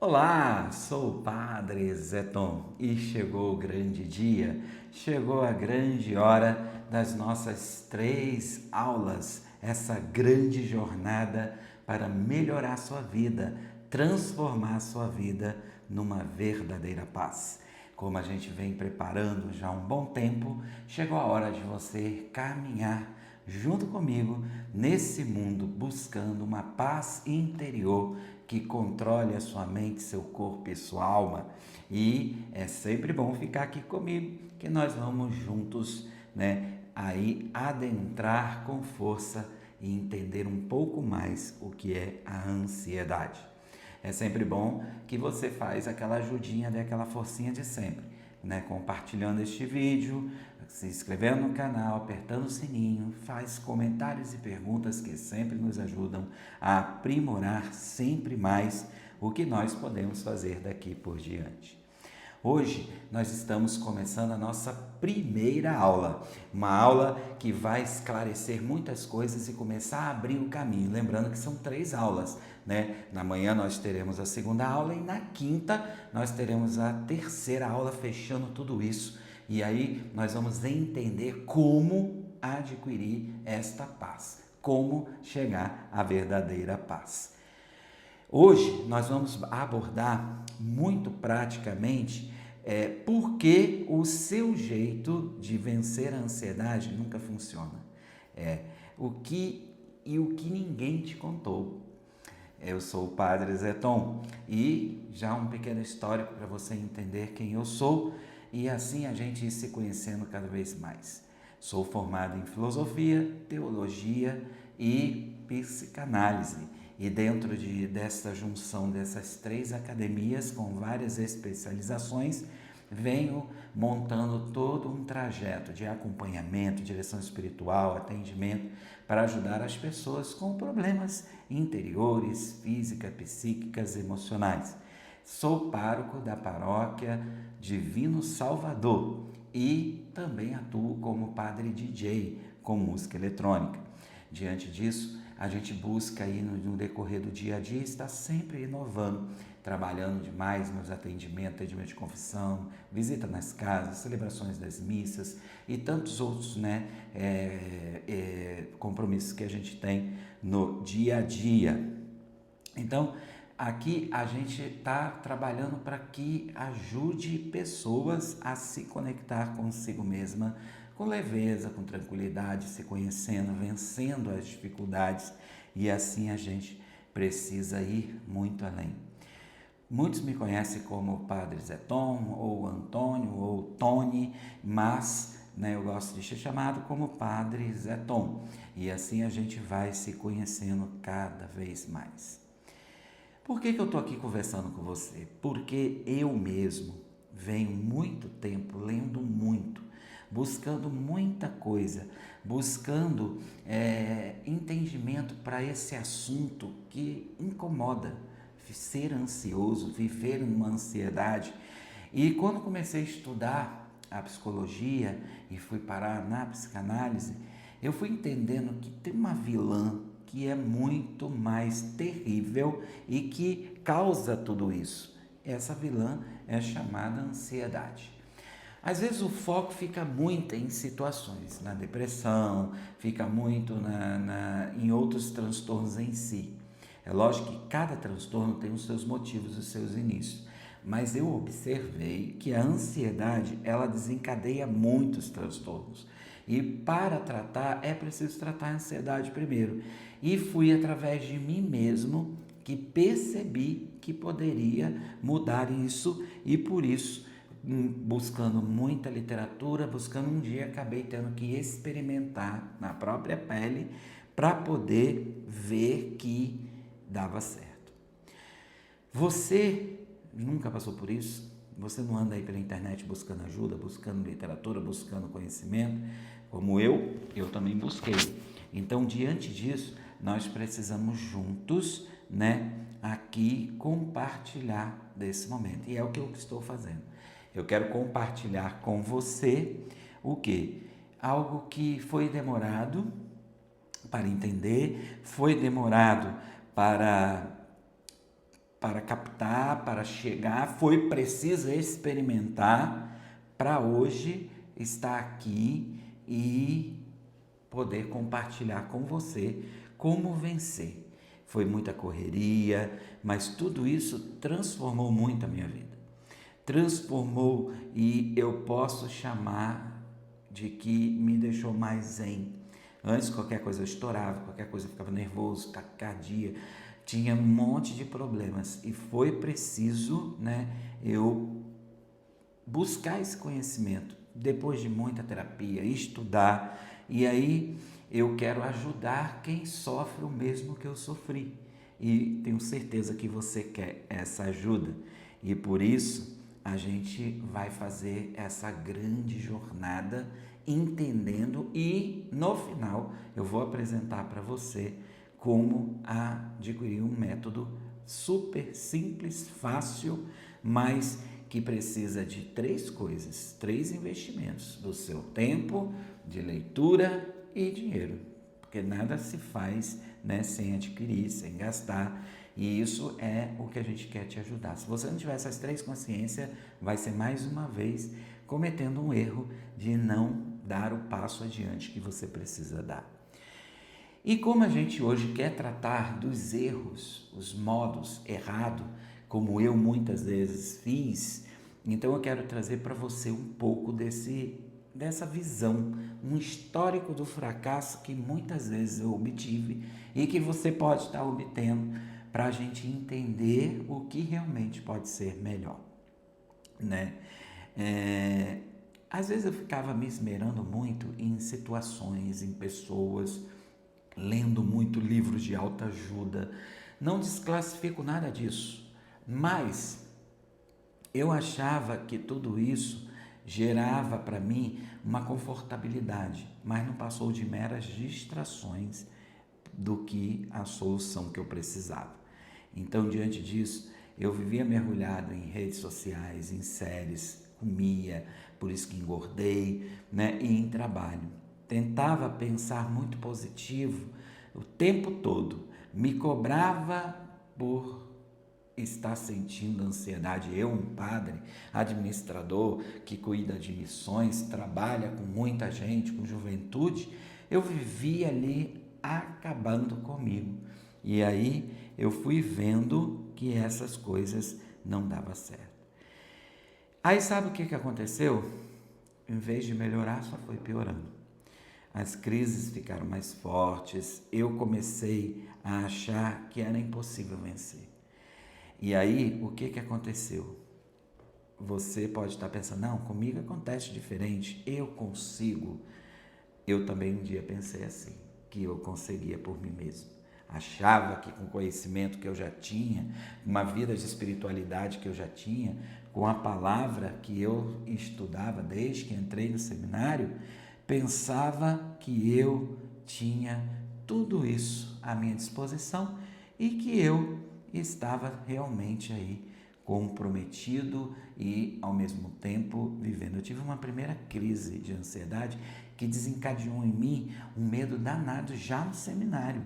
Olá, sou o Padre Zeton e chegou o grande dia, chegou a grande hora das nossas 3 aulas, essa grande jornada para melhorar sua vida, transformar sua vida numa verdadeira paz. Como a gente vem preparando já há um bom tempo, chegou a hora de você caminhar junto comigo nesse mundo buscando uma paz interior que controle a sua mente, seu corpo e sua alma. E é sempre bom ficar aqui comigo, que nós vamos juntos, aí adentrar com força e entender um pouco mais o que é a ansiedade. É sempre bom que você faz aquela ajudinha, aquela forcinha de sempre, compartilhando este vídeo, se inscrevendo no canal, apertando o sininho, faz comentários e perguntas que sempre nos ajudam a aprimorar sempre mais o que nós podemos fazer daqui por diante. Hoje nós estamos começando a nossa primeira aula, uma aula que vai esclarecer muitas coisas e começar a abrir o caminho. Lembrando que são 3 aulas, Na manhã nós teremos a segunda aula e na quinta nós teremos a terceira aula fechando tudo isso. E aí nós vamos entender como adquirir esta paz, como chegar à verdadeira paz. Hoje nós vamos abordar muito praticamente por que o seu jeito de vencer a ansiedade nunca funciona. O que ninguém te contou. Eu sou o Padre Zeton e já um pequeno histórico para você entender quem eu sou e assim a gente ir se conhecendo cada vez mais. Sou formado em filosofia, teologia e psicanálise. E dentro dessa junção dessas 3 academias com várias especializações, venho montando todo um trajeto de acompanhamento, direção espiritual, atendimento, para ajudar as pessoas com problemas interiores, físicas, psíquicas, emocionais. Sou pároco da paróquia Divino Salvador e também atuo como padre DJ com música eletrônica. Diante disso, a gente busca aí no decorrer do dia a dia estar sempre inovando, trabalhando demais nos atendimentos, atendimento de confissão, visita nas casas, celebrações das missas e tantos outros compromissos que a gente tem no dia a dia. Então, aqui a gente está trabalhando para que ajude pessoas a se conectar consigo mesma, com leveza, com tranquilidade, se conhecendo, vencendo as dificuldades e assim a gente precisa ir muito além. Muitos me conhecem como Padre Zeton, ou Antônio, ou Tony, mas eu gosto de ser chamado como Padre Zeton. E assim a gente vai se conhecendo cada vez mais. Por que eu estou aqui conversando com você? Porque eu mesmo venho muito tempo lendo muito, buscando muita coisa, buscando entendimento para esse assunto que incomoda, ser ansioso, viver numa ansiedade. E quando comecei a estudar a psicologia e fui parar na psicanálise, eu fui entendendo que tem uma vilã que é muito mais terrível e que causa tudo isso. Essa vilã é chamada ansiedade. Às vezes o foco fica muito em situações, na depressão, fica muito em outros transtornos em si. É lógico que cada transtorno tem os seus motivos, os seus inícios, mas eu observei que a ansiedade, ela desencadeia muitos transtornos. E para tratar, é preciso tratar a ansiedade primeiro. E fui através de mim mesmo que percebi que poderia mudar isso e por isso, buscando muita literatura, buscando um dia, acabei tendo que experimentar na própria pele para poder ver que dava certo. Você nunca passou por isso? Você não anda aí pela internet buscando ajuda, buscando literatura, buscando conhecimento? Como eu também busquei. Então, diante disso, nós precisamos juntos, aqui compartilhar desse momento. E é o que eu estou fazendo. Eu quero compartilhar com você o quê? Algo que foi demorado para entender, foi demorado para para captar, para chegar, foi preciso experimentar para hoje estar aqui e poder compartilhar com você como vencer. Foi muita correria, mas tudo isso transformou muito a minha vida. Transformou, e eu posso chamar de que me deixou mais zen. Antes qualquer coisa eu estourava, qualquer coisa eu ficava nervoso, taquicardia, tinha um monte de problemas e foi preciso, eu buscar esse conhecimento depois de muita terapia, estudar, e aí eu quero ajudar quem sofre o mesmo que eu sofri, e tenho certeza que você quer essa ajuda, e por isso a gente vai fazer essa grande jornada entendendo, e no final eu vou apresentar para você como adquirir um método super simples, fácil, mas que precisa de 3 coisas, 3 investimentos: do seu tempo, de leitura e dinheiro, porque nada se faz, sem adquirir, sem gastar, e isso é o que a gente quer te ajudar. Se você não tiver essas 3 consciências, vai ser mais uma vez cometendo um erro de não dar o passo adiante que você precisa dar. E como a gente hoje quer tratar dos erros, os modos errados, como eu muitas vezes fiz, então eu quero trazer para você um pouco dessa visão, um histórico do fracasso que muitas vezes eu obtive e que você pode estar obtendo, para a gente entender o que realmente pode ser melhor, Às vezes eu ficava me esmerando muito em situações, em pessoas, lendo muito livros de autoajuda. Não desclassifico nada disso, mas eu achava que tudo isso gerava para mim uma confortabilidade, mas não passou de meras distrações do que a solução que eu precisava. Então, diante disso, eu vivia mergulhado em redes sociais, em séries, comia, por isso que engordei, e em trabalho. Tentava pensar muito positivo o tempo todo, me cobrava por estar sentindo ansiedade. Eu, um padre, administrador que cuida de missões, trabalha com muita gente, com juventude, eu vivia ali acabando comigo. E aí eu fui vendo que essas coisas não davam certo. Aí sabe o que aconteceu? Em vez de melhorar, só foi piorando. As crises ficaram mais fortes, eu comecei a achar que era impossível vencer. E aí, o que aconteceu? Você pode estar pensando, não, comigo acontece diferente, eu consigo. Eu também um dia pensei assim, que eu conseguia por mim mesmo. Achava que com o conhecimento que eu já tinha, uma vida de espiritualidade que eu já tinha, com a palavra que eu estudava desde que entrei no seminário, pensava que eu tinha tudo isso à minha disposição e que eu estava realmente aí comprometido e ao mesmo tempo vivendo. Eu tive uma primeira crise de ansiedade que desencadeou em mim um medo danado já no seminário.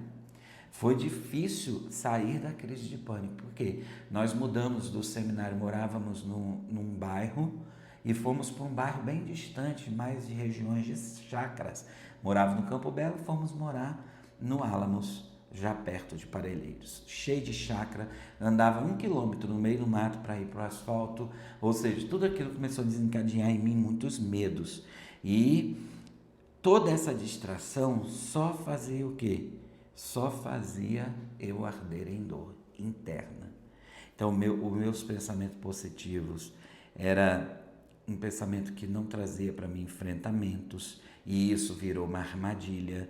Foi difícil sair da crise de pânico, porque nós mudamos do seminário, morávamos num bairro e fomos para um bairro bem distante, mais de regiões de chácaras. Morava no Campo Belo, fomos morar no Álamos, já perto de Parelheiros, cheio de chácara, andava 1 quilômetro no meio do mato para ir para o asfalto, ou seja, tudo aquilo começou a desencadear em mim muitos medos. E toda essa distração só fazia o quê? Só fazia eu arder em dor interna. Então, os meus pensamentos positivos era um pensamento que não trazia para mim enfrentamentos, e isso virou uma armadilha.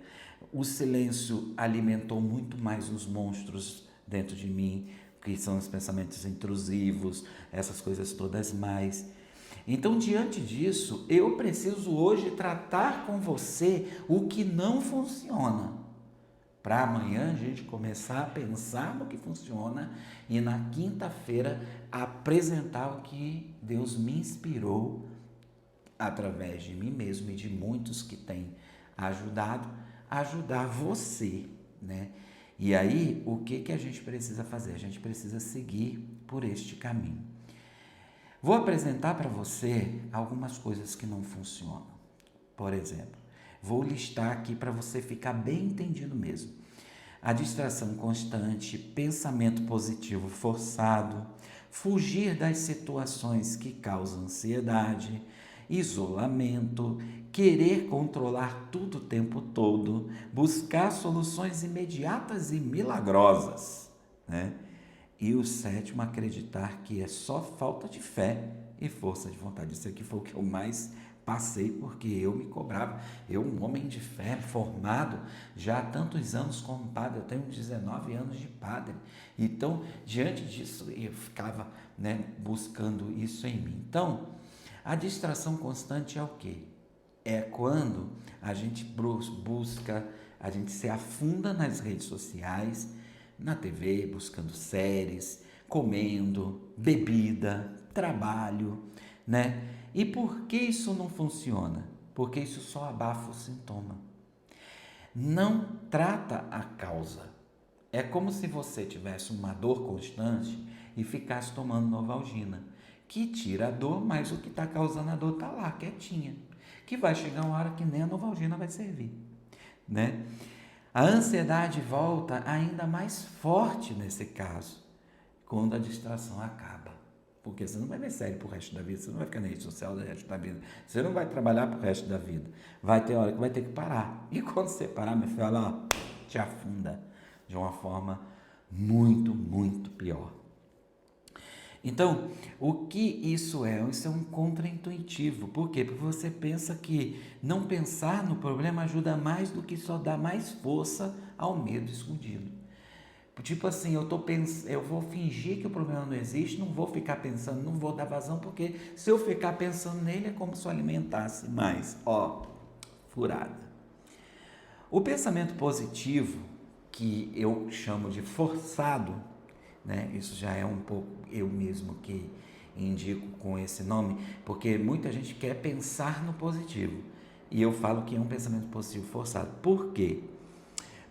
O silêncio alimentou muito mais os monstros dentro de mim, que são os pensamentos intrusivos, essas coisas todas mais. Então, diante disso, eu preciso hoje tratar com você o que não funciona, para amanhã a gente começar a pensar no que funciona e na quinta-feira apresentar o que Deus me inspirou através de mim mesmo e de muitos que têm ajudar você, E aí, o que a gente precisa fazer? A gente precisa seguir por este caminho. Vou apresentar para você algumas coisas que não funcionam. Por exemplo, vou listar aqui para você ficar bem entendido mesmo. A distração constante, pensamento positivo forçado, fugir das situações que causam ansiedade, isolamento, querer controlar tudo o tempo todo, buscar soluções imediatas e milagrosas, né? E o sétimo, acreditar que é só falta de fé e força de vontade. Isso aqui foi o que eu mais passei, porque eu me cobrava. Eu, um homem de fé, formado já há tantos anos como padre, eu tenho 19 anos de padre. Então, diante disso, eu ficava, né, buscando isso em mim. Então, a distração constante é o quê? É quando a gente busca, a gente se afunda nas redes sociais, na TV, buscando séries, comendo, bebida, trabalho, né? E por que isso não funciona? Porque isso só abafa o sintoma. Não trata a causa. É como se você tivesse uma dor constante e ficasse tomando Novalgina, que tira a dor, mas o que está causando a dor está lá, quietinha. Que vai chegar uma hora que nem a Novalgina vai servir, né? A ansiedade volta ainda mais forte nesse caso, quando a distração acaba. Porque você não vai ver série pro resto da vida, você não vai ficar na rede social do resto da vida, você não vai trabalhar pro resto da vida. Vai ter hora que vai ter que parar. E quando você parar, meu filho, ela te afunda de uma forma muito, muito pior. Então, o que isso é? Isso é um contraintuitivo. Por quê? Porque você pensa que não pensar no problema ajuda mais do que só dar mais força ao medo escondido. Tipo assim, eu vou fingir que o problema não existe, não vou ficar pensando, não vou dar vazão, porque se eu ficar pensando nele é como se eu alimentasse mais. Ó, furada. O pensamento positivo, que eu chamo de forçado, né? Isso já é um pouco eu mesmo que indico com esse nome, porque muita gente quer pensar no positivo. E eu falo que é um pensamento positivo forçado. Por quê?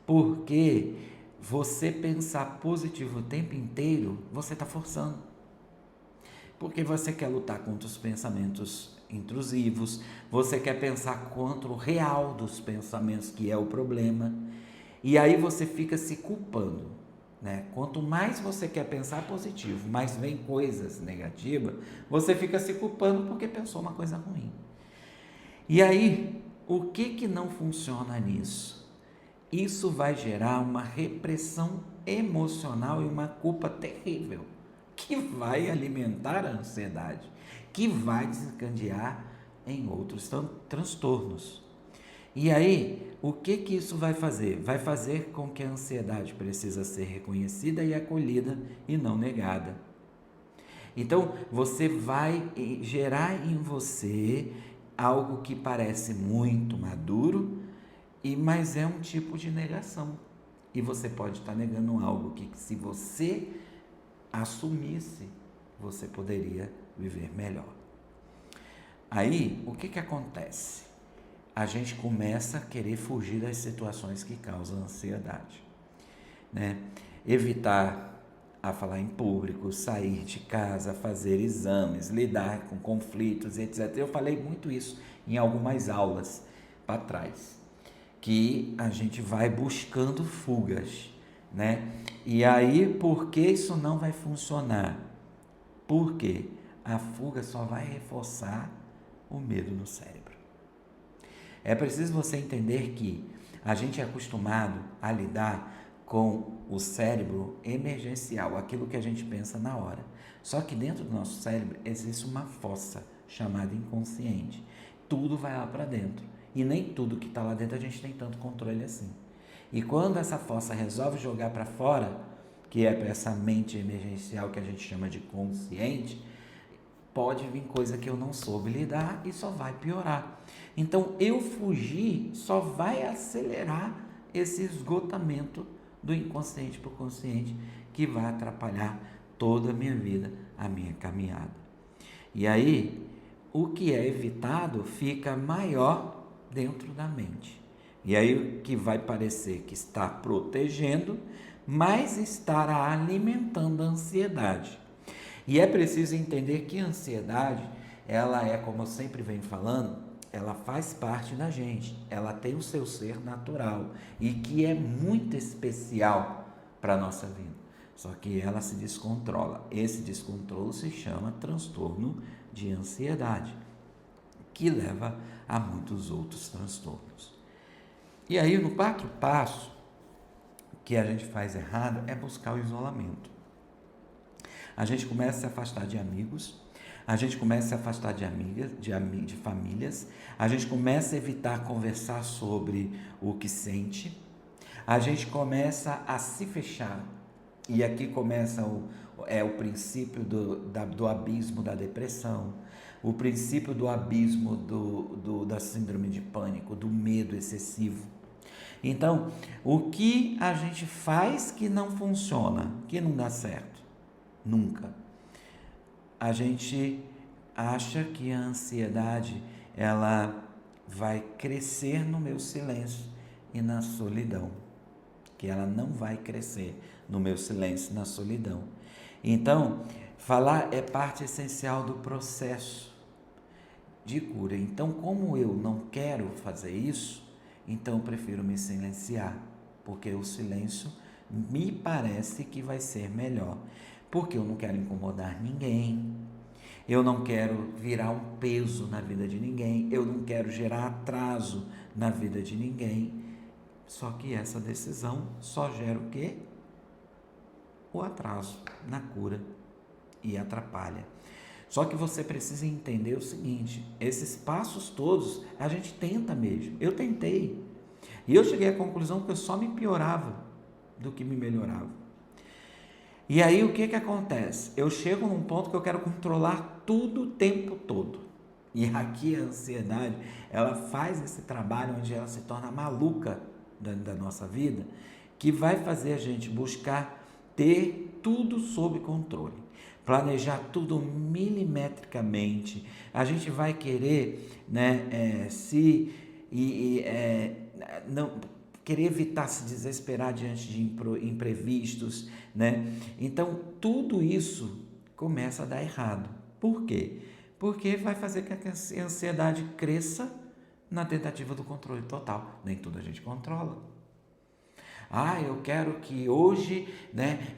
Porque você pensar positivo o tempo inteiro, você está forçando. Porque você quer lutar contra os pensamentos intrusivos, você quer pensar contra o real dos pensamentos, que é o problema. E aí você fica se culpando, né? Quanto mais você quer pensar positivo, mais vem coisas negativas, você fica se culpando porque pensou uma coisa ruim. E aí, o que não funciona nisso? Isso vai gerar uma repressão emocional e uma culpa terrível, que vai alimentar a ansiedade, que vai desencadear em outros transtornos. E aí, o que isso vai fazer? Vai fazer com que a ansiedade precisa ser reconhecida e acolhida e não negada. Então, você vai gerar em você algo que parece muito maduro, mas é um tipo de negação. E você pode estar negando algo que, se você assumisse, você poderia viver melhor. Aí, o que acontece? A gente começa a querer fugir das situações que causam ansiedade, né? Evitar a falar em público, sair de casa, fazer exames, lidar com conflitos, etc. Eu falei muito isso em algumas aulas para trás, que a gente vai buscando fugas, né? E aí, por que isso não vai funcionar? Porque a fuga só vai reforçar o medo no cérebro. É preciso você entender que a gente é acostumado a lidar com o cérebro emergencial, aquilo que a gente pensa na hora. Só que dentro do nosso cérebro existe uma fossa chamada inconsciente. Tudo vai lá para dentro. E nem tudo que está lá dentro a gente tem tanto controle assim. E quando essa fossa resolve jogar para fora, que é para essa mente emergencial que a gente chama de consciente, pode vir coisa que eu não soube lidar e só vai piorar. Então, eu fugir só vai acelerar esse esgotamento do inconsciente para o consciente, que vai atrapalhar toda a minha vida, a minha caminhada. E aí, o que é evitado fica maior dentro da mente. E aí o que vai parecer que está protegendo, mas estará alimentando a ansiedade. E é preciso entender que a ansiedade, ela é, como eu sempre venho falando, ela faz parte da gente, ela tem o seu ser natural e que é muito especial para a nossa vida. Só que ela se descontrola. Esse descontrole se chama transtorno de ansiedade, que leva a muitos outros transtornos. E aí, no quarto passo, que a gente faz errado é buscar o isolamento. A gente começa a se afastar de amigos, a gente começa a se afastar de amigas, de famílias, a gente começa a evitar conversar sobre o que sente, a gente começa a se fechar. E aqui começa o princípio do abismo da depressão, o princípio do abismo da síndrome de pânico, do medo excessivo. Então, o que a gente faz que não funciona, que não dá certo? Nunca. A gente acha que a ansiedade ela vai crescer no meu silêncio e na solidão, que ela não vai crescer no meu silêncio e na solidão. Então, falar é parte essencial do processo de cura. Então, como eu não quero fazer isso, então eu prefiro me silenciar, porque o silêncio me parece que vai ser melhor, porque eu não quero incomodar ninguém, eu não quero virar um peso na vida de ninguém, eu não quero gerar atraso na vida de ninguém. Só que essa decisão só gera o quê? O atraso na cura e atrapalha. Só que você precisa entender o seguinte, esses passos todos a gente tenta mesmo. Eu tentei. E eu cheguei à conclusão que eu só me piorava do que me melhorava. E aí o que acontece? Eu chego num ponto que eu quero controlar tudo o tempo todo. E aqui a ansiedade, ela faz esse trabalho onde ela se torna maluca da nossa vida, que vai fazer a gente buscar ter tudo sob controle, planejar tudo milimetricamente. A gente vai querer, não querer evitar se desesperar diante de imprevistos, né? Então tudo isso começa a dar errado. Por quê? Porque vai fazer com que a ansiedade cresça na tentativa do controle total. Nem tudo a gente controla. Eu quero que hoje,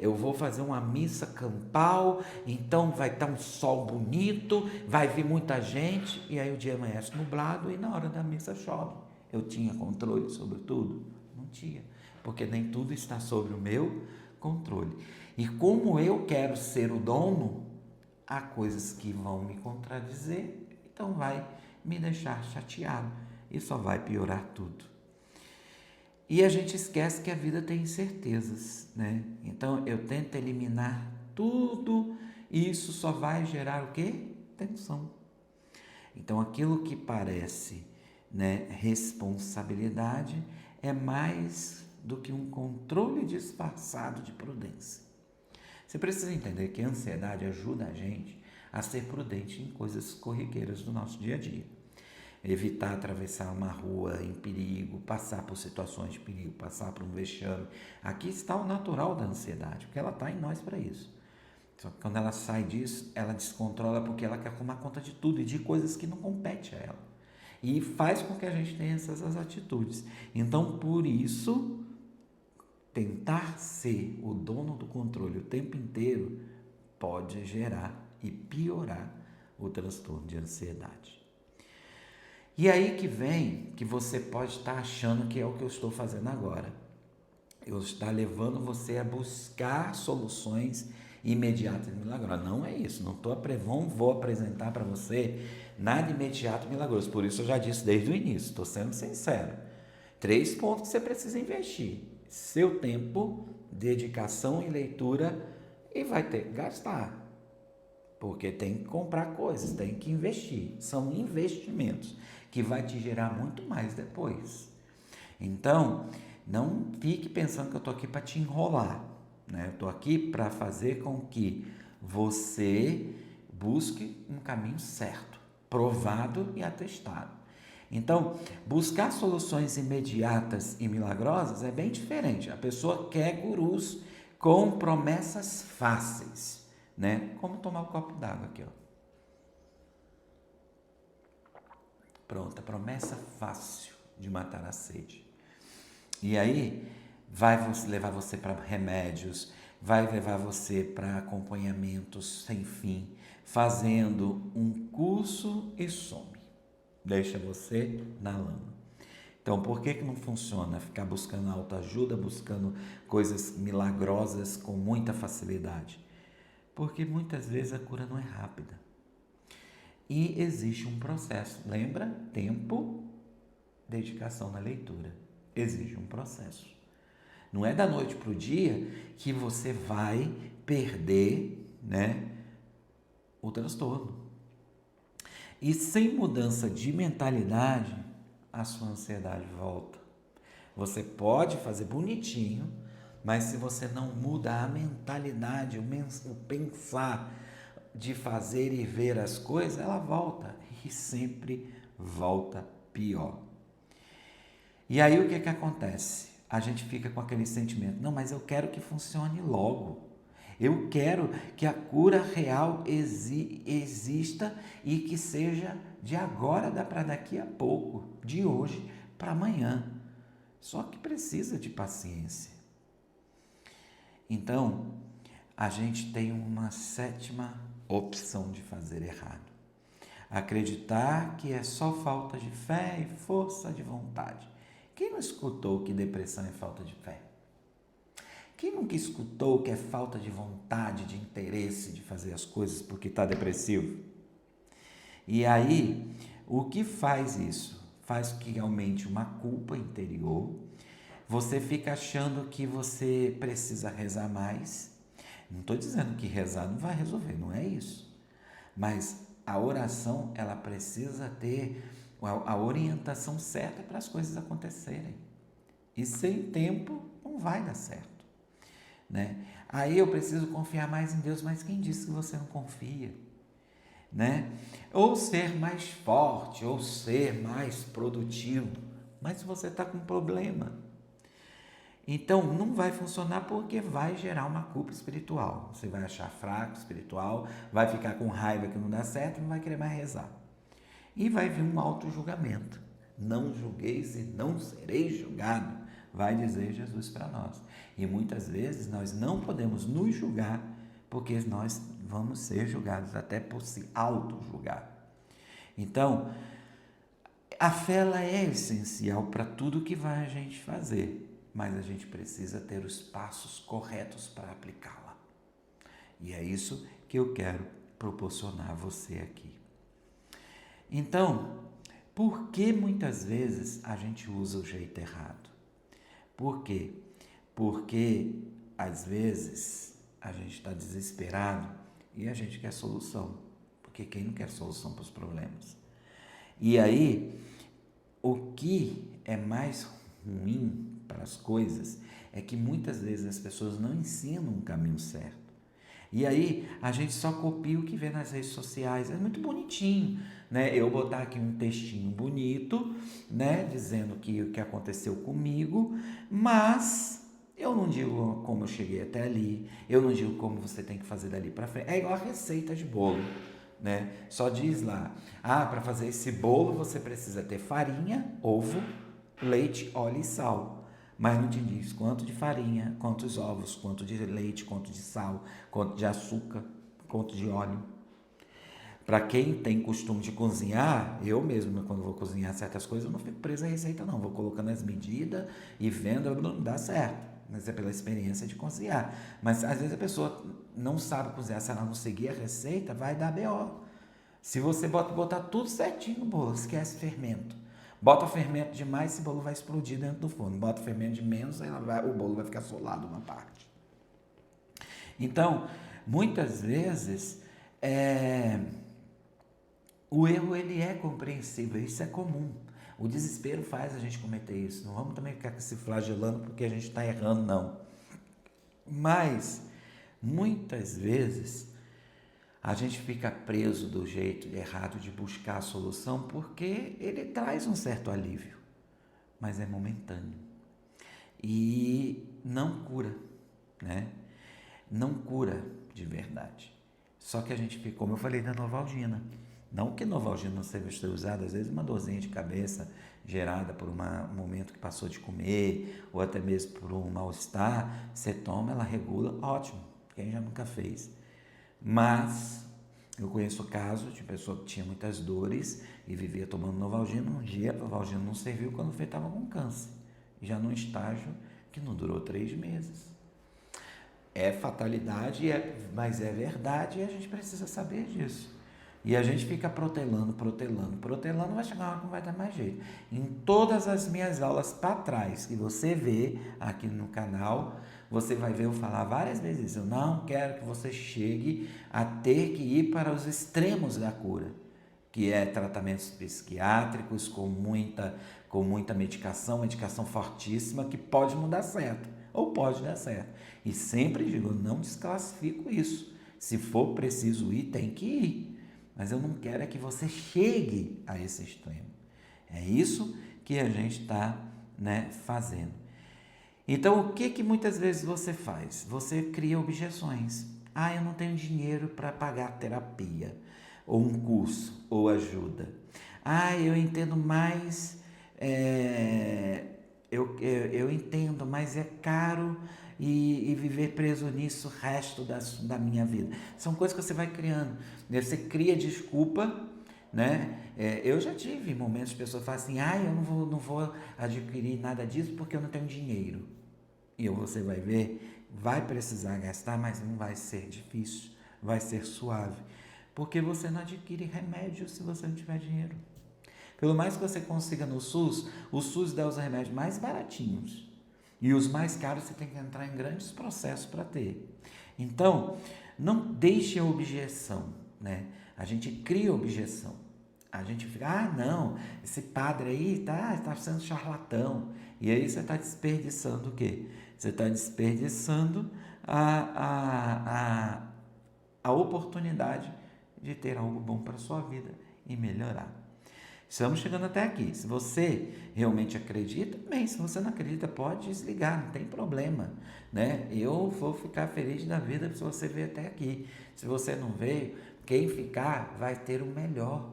eu vou fazer uma missa campal, então vai estar um sol bonito, vai vir muita gente, e aí o dia amanhece nublado e na hora da missa chove. Eu tinha controle sobre tudo? Não tinha, porque nem tudo está sobre o meu controle. E como eu quero ser o dono, há coisas que vão me contradizer, então vai me deixar chateado e só vai piorar tudo. E a gente esquece que a vida tem incertezas, né? Então eu tento eliminar tudo e isso só vai gerar o quê? Tensão. Então aquilo que parece, responsabilidade é mais do que um controle disfarçado de prudência. Você precisa entender que a ansiedade ajuda a gente a ser prudente em coisas corriqueiras do nosso dia a dia. Evitar atravessar uma rua em perigo, passar por situações de perigo, passar por um vexame. Aqui está o natural da ansiedade, porque ela está em nós para isso. Só que quando ela sai disso, ela descontrola porque ela quer tomar conta de tudo e de coisas que não competem a ela. E faz com que a gente tenha essas atitudes. Então, por isso, tentar ser o dono do controle o tempo inteiro pode gerar e piorar o transtorno de ansiedade. E aí que vem que você pode estar achando que é o que eu estou fazendo agora. Eu estou levando você a buscar soluções imediatas e milagrosas. Não é isso, não vou apresentar para você nada imediato e milagroso. Por isso eu já disse desde o início, estou sendo sincero. 3 pontos que você precisa investir. Seu tempo, dedicação e leitura, e vai ter que gastar. Porque tem que comprar coisas, tem que investir. São investimentos que vai te gerar muito mais depois. Então, não fique pensando que eu estou aqui para te enrolar. Eu estou aqui para fazer com que você busque um caminho certo, provado e atestado. Então, buscar soluções imediatas e milagrosas é bem diferente. A pessoa quer gurus com promessas fáceis, né? Como tomar um copo d'água aqui, ó. Pronto, a promessa fácil de matar a sede. E aí, vai levar você para remédios, vai levar você para acompanhamentos sem fim, fazendo um curso e some. Deixa você na lama. Então, por que não funciona ficar buscando autoajuda, buscando coisas milagrosas com muita facilidade? Porque muitas vezes a cura não é rápida. E existe um processo. Lembra? Tempo, dedicação na leitura. Exige um processo. Não é da noite para o dia que você vai perder, né, o transtorno. E sem mudança de mentalidade, a sua ansiedade volta. Você pode fazer bonitinho, mas se você não muda a mentalidade, o pensar de fazer e ver as coisas, ela volta e sempre volta pior. E aí o que acontece? A gente fica com aquele sentimento, não, mas eu quero que funcione logo. Eu quero que a cura real exista e que seja de agora para daqui a pouco, de hoje para amanhã. Só que precisa de paciência. Então, a gente tem uma sétima opção de fazer errado. Acreditar que é só falta de fé e força de vontade. Quem não escutou que depressão é falta de fé? Quem nunca escutou que é falta de vontade, de interesse de fazer as coisas porque está depressivo? E aí, o que faz isso? Faz que aumente uma culpa interior. Você fica achando que você precisa rezar mais. Não estou dizendo que rezar não vai resolver, não é isso. Mas a oração, ela precisa ter a orientação certa para as coisas acontecerem. E sem tempo não vai dar certo. Né? Aí eu preciso confiar mais em Deus, mas quem disse que você não confia? Né? Ou ser mais forte, ou ser mais produtivo, mas se você está com problema, então não vai funcionar porque vai gerar uma culpa espiritual. Você vai achar fraco espiritual, vai ficar com raiva que não dá certo, não vai querer mais rezar. E vai vir um auto-julgamento. Não julgueis e não sereis julgado, vai dizer Jesus para nós. E muitas vezes nós não podemos nos julgar, porque nós vamos ser julgados até por se auto-julgar. Então, a fé ela é essencial para tudo que vai a gente fazer, mas a gente precisa ter os passos corretos para aplicá-la. E é isso que eu quero proporcionar a você aqui. Então, por que muitas vezes a gente usa o jeito errado? Por quê? Porque, às vezes, a gente está desesperado e a gente quer solução. Porque quem não quer solução para os problemas? E aí, o que é mais ruim para as coisas é que muitas vezes as pessoas não ensinam um caminho certo. E aí, a gente só copia o que vê nas redes sociais. É muito bonitinho, né? Eu botar aqui um textinho bonito, né? Dizendo que o que aconteceu comigo, mas eu não digo como eu cheguei até ali, eu não digo como você tem que fazer dali para frente. É igual a receita de bolo, né? Só diz lá, para fazer esse bolo você precisa ter farinha, ovo, leite, óleo e sal. Mas não te diz quanto de farinha, quantos ovos, quanto de leite, quanto de sal, quanto de açúcar, quanto de óleo. Para quem tem costume de cozinhar, eu mesmo, quando vou cozinhar certas coisas, eu não fico preso à receita, não. Vou colocando as medidas e vendo, não dá certo. Mas é pela experiência de cozinhar. Mas às vezes a pessoa não sabe cozinhar, se ela não seguir a receita, vai dar BO. Se você botar tudo certinho no bolo, esquece fermento. Bota fermento demais, esse bolo vai explodir dentro do forno. Bota fermento de menos, o bolo vai ficar solado uma parte. Então, muitas vezes, o erro ele é compreensível, isso é comum. O desespero faz a gente cometer isso. Não vamos também ficar se flagelando porque a gente está errando, não. Mas, muitas vezes, A gente fica preso do jeito errado de buscar a solução porque ele traz um certo alívio, mas é momentâneo e não cura, né? Não cura de verdade. Só que a gente fica, como eu falei da Novalgina, não que Novalgina não seja ser usada, às vezes uma dorzinha de cabeça gerada por um momento que passou de comer, ou até mesmo por um mal-estar, você toma, ela regula, ótimo, quem já nunca fez. Mas eu conheço o caso de pessoa que tinha muitas dores e vivia tomando Novalgina, um dia a Novalgina não serviu quando estava com câncer, já num estágio que não durou 3 meses. É fatalidade, mas é verdade e a gente precisa saber disso. E a gente fica protelando, vai chegar uma hora que não vai dar mais jeito. Em todas as minhas aulas para trás, que você vê aqui no canal, você vai ver eu falar várias vezes, eu não quero que você chegue a ter que ir para os extremos da cura, que é tratamentos psiquiátricos com muita medicação fortíssima, que pode não dar certo, ou pode dar certo. E sempre digo, eu não desclassifico isso. Se for preciso ir, tem que ir. Mas eu não quero é que você chegue a esse extremo. É isso que a gente está, fazendo. Então, o que muitas vezes você faz? Você cria objeções. Eu não tenho dinheiro para pagar terapia, ou um curso, ou ajuda. Eu entendo mais, eu entendo, mas é caro e viver preso nisso o resto da minha vida. São coisas que você vai criando. Você cria desculpa, né? Eu já tive momentos de pessoas falam assim, eu não vou adquirir nada disso porque eu não tenho dinheiro. E você vai ver, vai precisar gastar, mas não vai ser difícil, vai ser suave. Porque você não adquire remédio se você não tiver dinheiro. Pelo mais que você consiga no SUS, o SUS dá os remédios mais baratinhos. E os mais caros você tem que entrar em grandes processos para ter. Então, não deixe a objeção, né? A gente cria objeção. A gente fica, não, esse padre aí tá sendo charlatão. E aí você está desperdiçando o quê? Você está desperdiçando a oportunidade de ter algo bom para a sua vida e melhorar. Estamos chegando até aqui. Se você realmente acredita, bem, se você não acredita, pode desligar, não tem problema, né? Eu vou ficar feliz da vida se você veio até aqui. Se você não veio, quem ficar vai ter o melhor,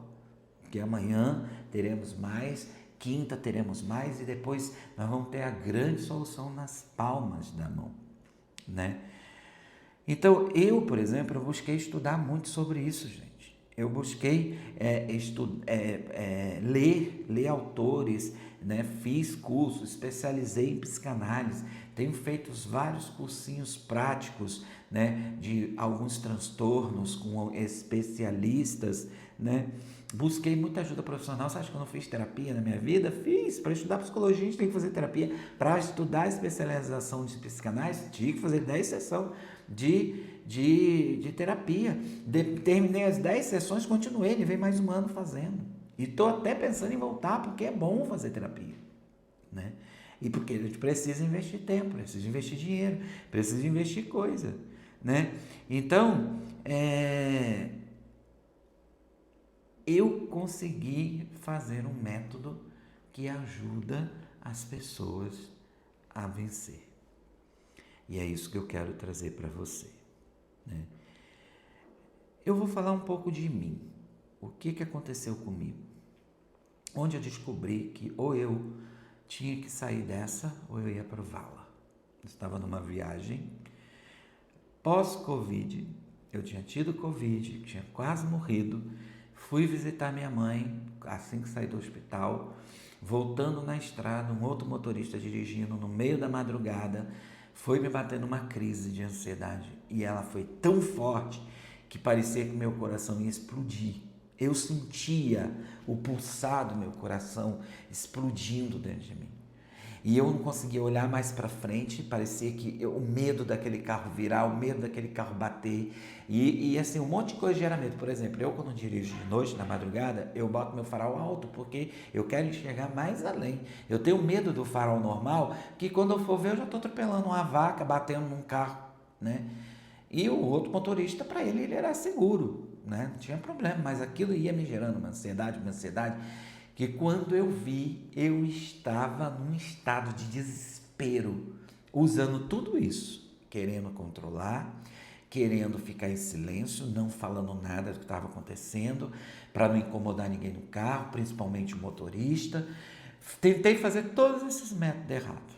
porque amanhã teremos mais, quinta teremos mais e depois nós vamos ter a grande solução nas palmas da mão, né? Então, eu, por exemplo, eu busquei estudar muito sobre isso, gente. Eu busquei ler autores, né? Fiz cursos, especializei em psicanálise, tenho feito vários cursinhos práticos, né? De alguns transtornos com especialistas, né? Busquei muita ajuda profissional. Você acha que eu não fiz terapia na minha vida? Fiz. Para estudar psicologia, a gente tem que fazer terapia. Para estudar a especialização de psicanálise, tinha que fazer 10 sessões de terapia. Terminei as 10 sessões, continuei, levei mais um ano fazendo. E estou até pensando em voltar, porque é bom fazer terapia, né? E porque a gente precisa investir tempo, precisa investir dinheiro, precisa investir coisa, né? Então, eu consegui fazer um método que ajuda as pessoas a vencer. E é isso que eu quero trazer para você, né? Eu vou falar um pouco de mim. O que aconteceu comigo? Onde eu descobri que ou eu tinha que sair dessa ou eu ia para o vala. Eu estava numa viagem pós-Covid. Eu tinha tido Covid, tinha quase morrido. Fui visitar minha mãe assim que saí do hospital. Voltando na estrada, um outro motorista dirigindo no meio da madrugada foi me bater numa crise de ansiedade. E ela foi tão forte que parecia que meu coração ia explodir. Eu sentia o pulsar do meu coração explodindo dentro de mim. E eu não conseguia olhar mais para frente, parecia que o medo daquele carro virar, o medo daquele carro bater. E assim, um monte de coisa gera medo. Por exemplo, eu quando dirijo de noite, na madrugada, eu boto meu farol alto, porque eu quero enxergar mais além. Eu tenho medo do farol normal, que quando eu for ver, eu já estou atropelando uma vaca, batendo num carro, né? E o outro motorista, para ele era seguro. né? Não tinha problema, mas aquilo ia me gerando uma ansiedade, que quando eu vi, eu estava num estado de desespero, usando tudo isso, querendo controlar, querendo ficar em silêncio, não falando nada do que estava acontecendo, para não incomodar ninguém no carro, principalmente o motorista. Tentei fazer todos esses métodos errados.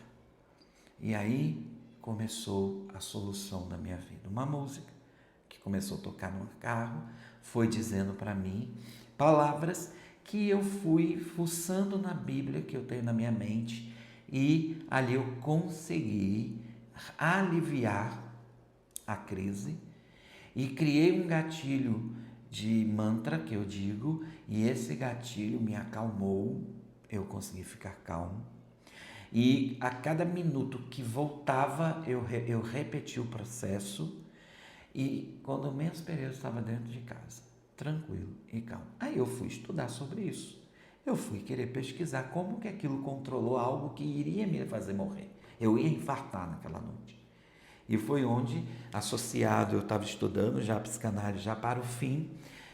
E aí começou a solução da minha vida. Uma música que começou a tocar no carro, foi dizendo para mim palavras que eu fui fuçando na Bíblia que eu tenho na minha mente, e ali eu consegui aliviar a crise e criei um gatilho de mantra que eu digo, e esse gatilho me acalmou, eu consegui ficar calmo. E a cada minuto que voltava, eu repeti o processo, e quando menos período eu estava dentro de casa, tranquilo e calmo. Aí eu fui estudar sobre isso. Eu fui querer pesquisar como que aquilo controlou algo que iria me fazer morrer. Eu ia infartar naquela noite. E foi onde, associado, eu estava estudando já a psicanálise já para o fim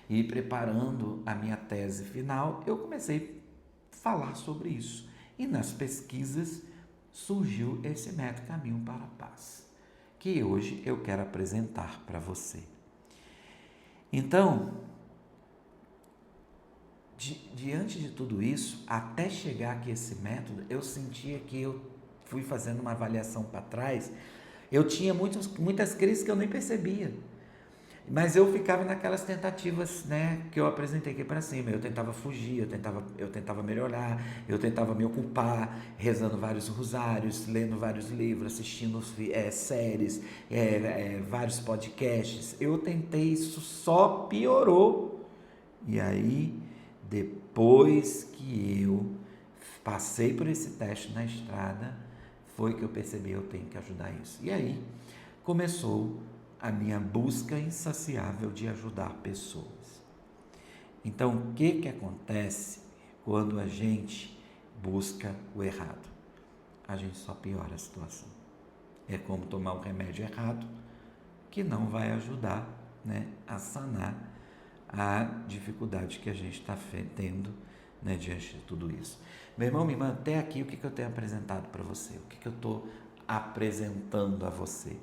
e preparando a minha tese final, eu comecei a falar sobre isso. E nas pesquisas surgiu esse método Caminho para a Paz, que hoje eu quero apresentar para você. Então, diante de tudo isso, até chegar aqui esse método, eu sentia que eu fui fazendo uma avaliação para trás, eu tinha muitas crises que eu nem percebia. Mas eu ficava naquelas tentativas, né, que eu apresentei aqui para cima. Eu tentava fugir, eu tentava melhorar, eu tentava me ocupar, rezando vários rosários, lendo vários livros, assistindo séries, vários podcasts. Eu tentei, isso só piorou. E aí, depois que eu passei por esse teste na estrada, foi que eu percebi, eu tenho que ajudar isso. E aí começou a minha busca insaciável de ajudar pessoas. Então, o que acontece quando a gente busca o errado? A gente só piora a situação. É como tomar um remédio errado, que não vai ajudar, né, a sanar a dificuldade que a gente está tendo, né, diante de tudo isso. Meu irmão, me irmã, até aqui o que eu tenho apresentado para você? O que eu estou apresentando a você?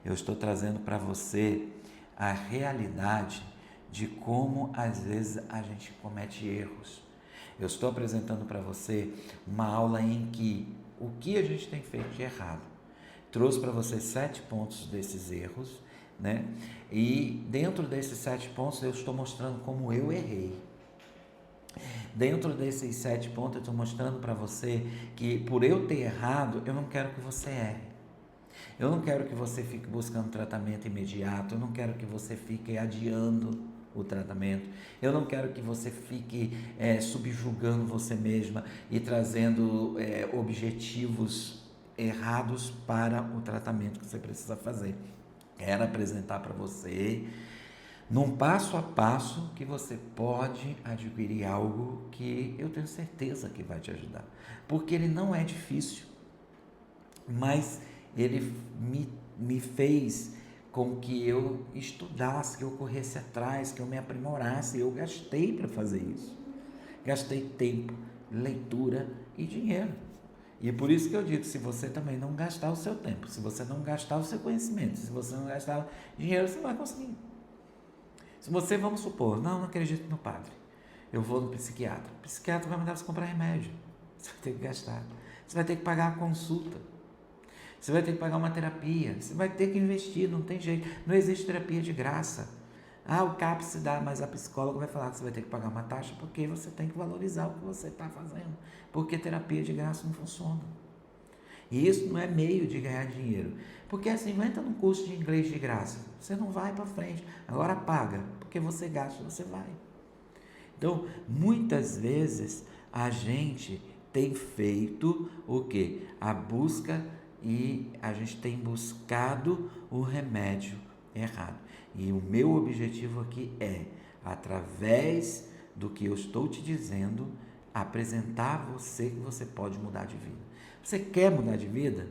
Eu estou trazendo para você a realidade de como às vezes a gente comete erros. Eu estou apresentando para você uma aula em que o que a gente tem feito de errado. Trouxe para você 7 pontos desses erros, né? E dentro desses 7 pontos eu estou mostrando como eu errei. Dentro desses 7 pontos eu estou mostrando para você que por eu ter errado, eu não quero que você erre. Eu não quero que você fique buscando tratamento imediato, eu não quero que você fique adiando o tratamento, eu não quero que você fique subjugando você mesma e trazendo objetivos errados para o tratamento que você precisa fazer. Quero apresentar para você, num passo a passo, que você pode adquirir algo que eu tenho certeza que vai te ajudar, porque ele não é difícil, mas ele me fez com que eu estudasse, que eu corresse atrás, que eu me aprimorasse. Eu gastei para fazer isso. Gastei tempo, leitura e dinheiro. E é por isso que eu digo, se você também não gastar o seu tempo, se você não gastar o seu conhecimento, se você não gastar dinheiro, você não vai conseguir. Se você, vamos supor, não acredito no padre, eu vou no psiquiatra. O psiquiatra vai mandar você comprar remédio. Você vai ter que gastar. Você vai ter que pagar a consulta. Você vai ter que pagar uma terapia, você vai ter que investir, não tem jeito. Não existe terapia de graça. O CAPS se dá, mas a psicóloga vai falar que você vai ter que pagar uma taxa, porque você tem que valorizar o que você está fazendo. Porque terapia de graça não funciona. E isso não é meio de ganhar dinheiro. Porque assim, não entra num curso de inglês de graça, você não vai para frente. Agora paga, porque você gasta, você vai. Então, muitas vezes, a gente tem feito o quê? A busca, e a gente tem buscado o remédio errado. E o meu objetivo aqui é, através do que eu estou te dizendo, apresentar a você que você pode mudar de vida. Você quer mudar de vida?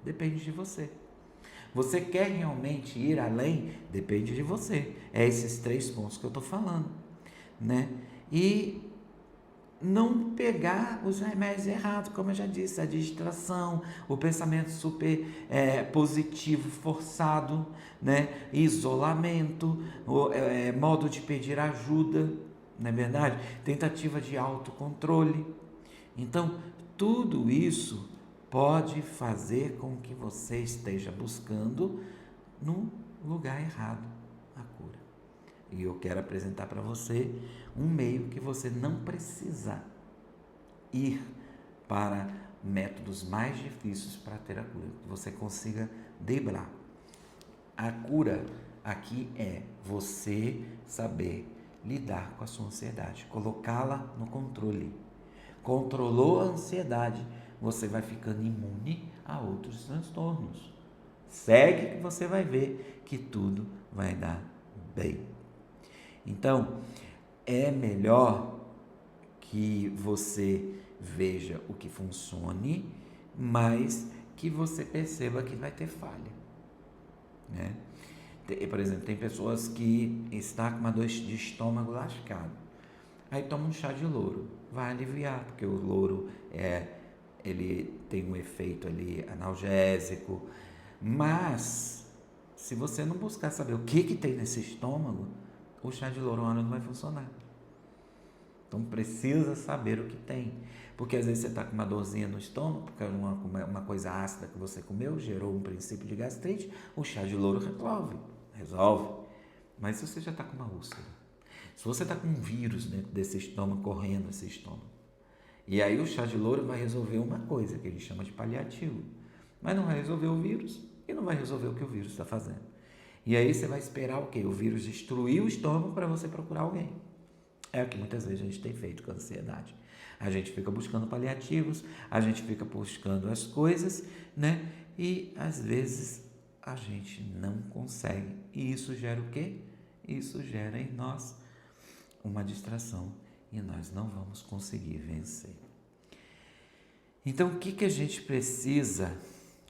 Depende de você. Você quer realmente ir além? Depende de você. É esses 3 pontos que eu estou falando, né? E não pegar os remédios errados, como eu já disse, a distração, o pensamento super positivo forçado, né? Isolamento, modo de pedir ajuda, não é verdade? Tentativa de autocontrole. Então, tudo isso pode fazer com que você esteja buscando no lugar errado a cura. E eu quero apresentar para você um meio que você não precisa ir para métodos mais difíceis para ter a cura, que você consiga driblar. A cura aqui é você saber lidar com a sua ansiedade, colocá-la no controle. Controlou a ansiedade, você vai ficando imune a outros transtornos. Segue que você vai ver que tudo vai dar bem. Então, é melhor que você veja o que funcione, mas que você perceba que vai ter falha, né? Por exemplo, tem pessoas que estão com uma dor de estômago lascado. Aí toma um chá de louro, vai aliviar, porque o louro ele tem um efeito ali analgésico. Mas se você não buscar saber o que tem nesse estômago, o chá de louro não vai funcionar. Então precisa saber o que tem. Porque às vezes você está com uma dorzinha no estômago, porque uma coisa ácida que você comeu, gerou um princípio de gastrite, o chá de louro resolve. Mas se você já está com uma úlcera, se você está com um vírus dentro desse estômago, correndo esse estômago, e aí o chá de louro vai resolver uma coisa que a gente chama de paliativo, mas não vai resolver o vírus e não vai resolver o que o vírus está fazendo. E aí você vai esperar o quê? O vírus destruir o estômago para você procurar alguém. É o que muitas vezes a gente tem feito com a ansiedade. A gente fica buscando paliativos, a gente fica buscando as coisas, né? E às vezes a gente não consegue. E isso gera o quê? Isso gera em nós uma distração e nós não vamos conseguir vencer. Então, o que a gente precisa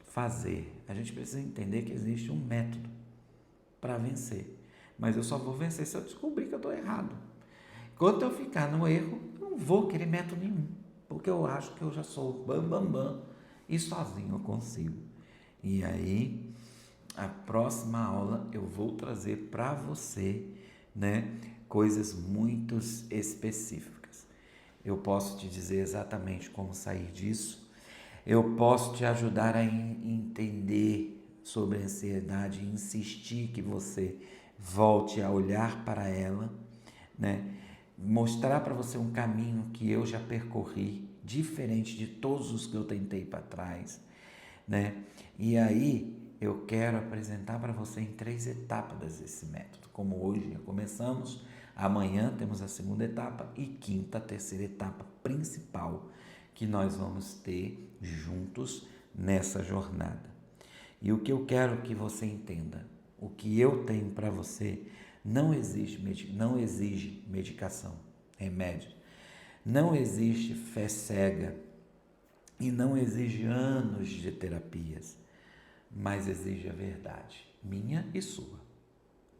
fazer? A gente precisa entender que existe um método para vencer. Mas eu só vou vencer se eu descobrir que eu estou errado. Enquanto eu ficar no erro, eu não vou querer método nenhum, porque eu acho que eu já sou bam e sozinho eu consigo. E aí, a próxima aula eu vou trazer para você, né, coisas muito específicas. Eu posso te dizer exatamente como sair disso. Eu posso te ajudar a entender sobre a ansiedade, insistir que você volte a olhar para ela, né? Mostrar para você um caminho que eu já percorri, diferente de todos os que eu tentei para trás, né? E aí eu quero apresentar para você em 3 etapas desse método. Como hoje já começamos, amanhã temos a segunda etapa e quinta, a terceira etapa principal que nós vamos ter juntos nessa jornada. E o que eu quero que você entenda, o que eu tenho para você não exige medicação, remédio. Não existe fé cega e não exige anos de terapias, mas exige a verdade, minha e sua.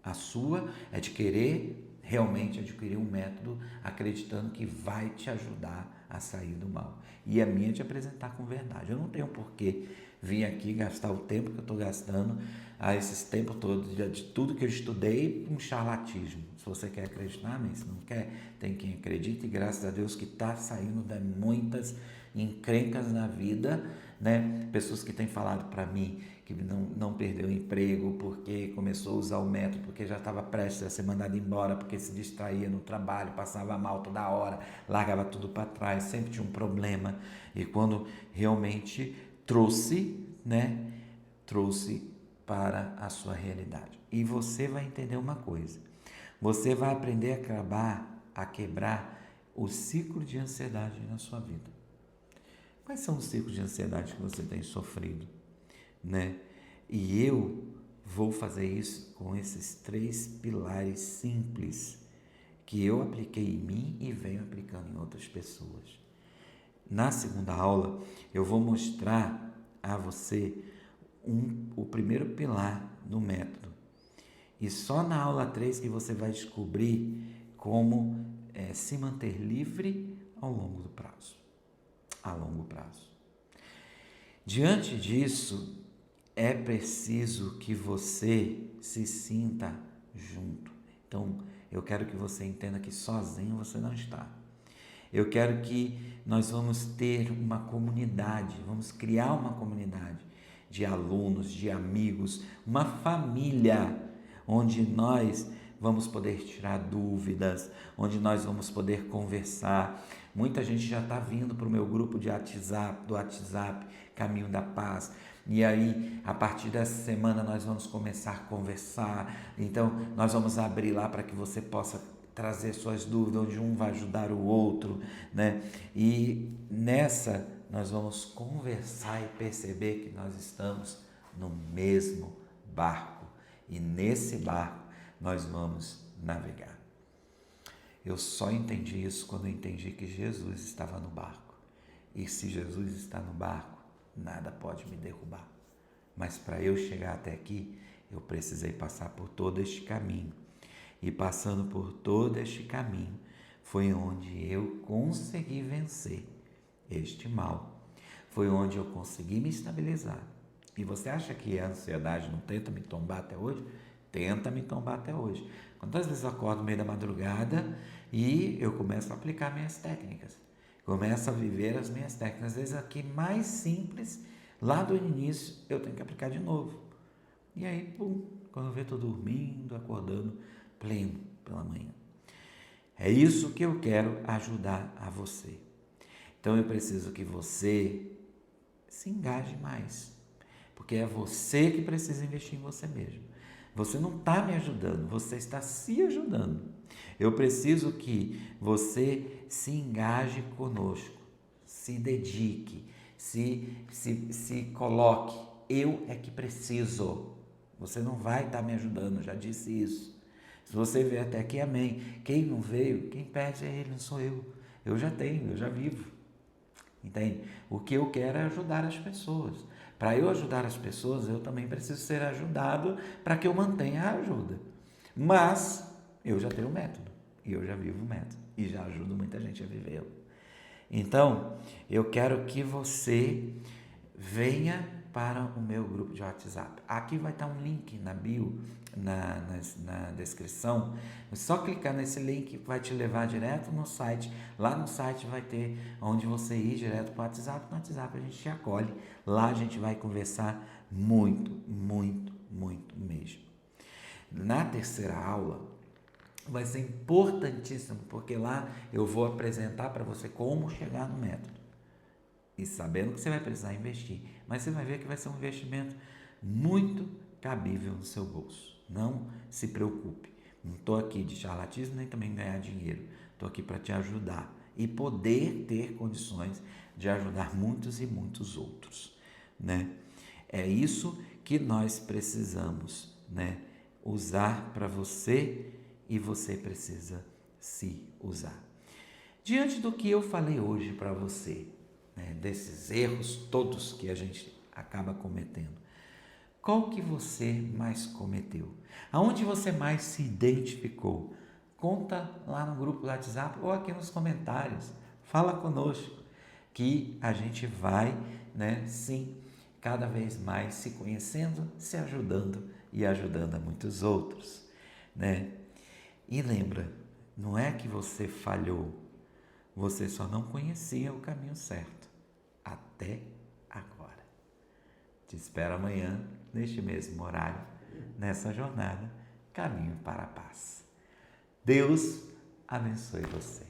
A sua é de querer realmente adquirir um método acreditando que vai te ajudar a sair do mal. E a minha é te apresentar com verdade. Eu não tenho porquê vir aqui gastar o tempo que eu estou gastando a esses tempos todos de tudo que eu estudei, um charlatismo. Se você quer acreditar, amém. Se não quer, tem quem acredita. E graças a Deus que está saindo de muitas encrencas na vida, né? Pessoas que têm falado para mim que não perdeu o emprego porque começou a usar o método, porque já estava prestes a ser mandado embora, porque se distraía no trabalho, passava mal toda hora, largava tudo para trás, sempre tinha um problema. E quando realmente trouxe para a sua realidade. E você vai entender uma coisa, você vai aprender a quebrar o ciclo de ansiedade na sua vida. Quais são os ciclos de ansiedade que você tem sofrido, né? E eu vou fazer isso com esses 3 pilares simples que eu apliquei em mim e venho aplicando em outras pessoas. Na segunda aula, eu vou mostrar a você o primeiro pilar do método. E só na aula 3 que você vai descobrir como se manter livre ao longo do prazo. A longo prazo. Diante disso, é preciso que você se sinta junto. Então, eu quero que você entenda que sozinho você não está. Eu quero que nós vamos ter uma comunidade, vamos criar uma comunidade de alunos, de amigos, uma família, onde nós vamos poder tirar dúvidas, onde nós vamos poder conversar. Muita gente já está vindo para o meu grupo de WhatsApp, do WhatsApp, Caminho da Paz. E aí, a partir dessa semana, nós vamos começar a conversar. Então, nós vamos abrir lá para que você possa trazer suas dúvidas, onde um vai ajudar o outro, né? E nessa, nós vamos conversar e perceber que nós estamos no mesmo barco. E nesse barco, nós vamos navegar. Eu só entendi isso quando eu entendi que Jesus estava no barco. E se Jesus está no barco, nada pode me derrubar. Mas para eu chegar até aqui, eu precisei passar por todo este caminho. E passando por todo este caminho, foi onde eu consegui vencer este mal. Foi onde eu consegui me estabilizar. E você acha que a ansiedade não tenta me tombar até hoje? Tenta me tombar até hoje. Quantas vezes eu acordo no meio da madrugada e eu começo a aplicar minhas técnicas. Começo a viver as minhas técnicas. Às vezes aqui mais simples, lá do início, eu tenho que aplicar de novo. E aí, pum, quando eu vejo, estou dormindo, acordando pleno pela manhã. É isso que eu quero ajudar a você. Então eu preciso que você se engaje mais. Porque é você que precisa investir em você mesmo. Você não está me ajudando, você está se ajudando. Eu preciso que você se engaje conosco, se dedique, se coloque. Eu é que preciso. Você não vai estar me ajudando, já disse isso. Se você veio até aqui, amém. Quem não veio, quem perde é ele, não sou eu. Eu já tenho, eu já vivo. Entende? O que eu quero é ajudar as pessoas. Para eu ajudar as pessoas, eu também preciso ser ajudado para que eu mantenha a ajuda. Mas eu já tenho o método, e eu já vivo o método, e já ajudo muita gente a vivê-lo. Então, eu quero que você venha para o meu grupo de WhatsApp. Aqui vai estar um link na bio, na descrição. É só clicar nesse link, vai te levar direto no site. Lá no site vai ter onde você ir direto para o WhatsApp. No WhatsApp a gente te acolhe. Lá a gente vai conversar muito, muito, muito mesmo. Na terceira aula, vai ser importantíssimo, porque lá eu vou apresentar para você como chegar no método. E sabendo que você vai precisar investir. Mas você vai ver que vai ser um investimento muito cabível no seu bolso. Não se preocupe. Não estou aqui de charlatismo nem também ganhar dinheiro. Estou aqui para te ajudar e poder ter condições de ajudar muitos e muitos outros, né? É isso que nós precisamos, né? Usar para você e você precisa se usar. Diante do que eu falei hoje para você, desses erros todos que a gente acaba cometendo, qual que você mais cometeu? Aonde você mais se identificou? Conta lá no grupo do WhatsApp ou aqui nos comentários. Fala conosco que a gente vai, sim, cada vez mais se conhecendo, se ajudando e ajudando a muitos outros, né? E lembra, não é que você falhou, você só não conhecia o caminho certo. Até agora. Te espero amanhã, neste mesmo horário, nessa jornada, Caminho para a Paz. Deus abençoe você.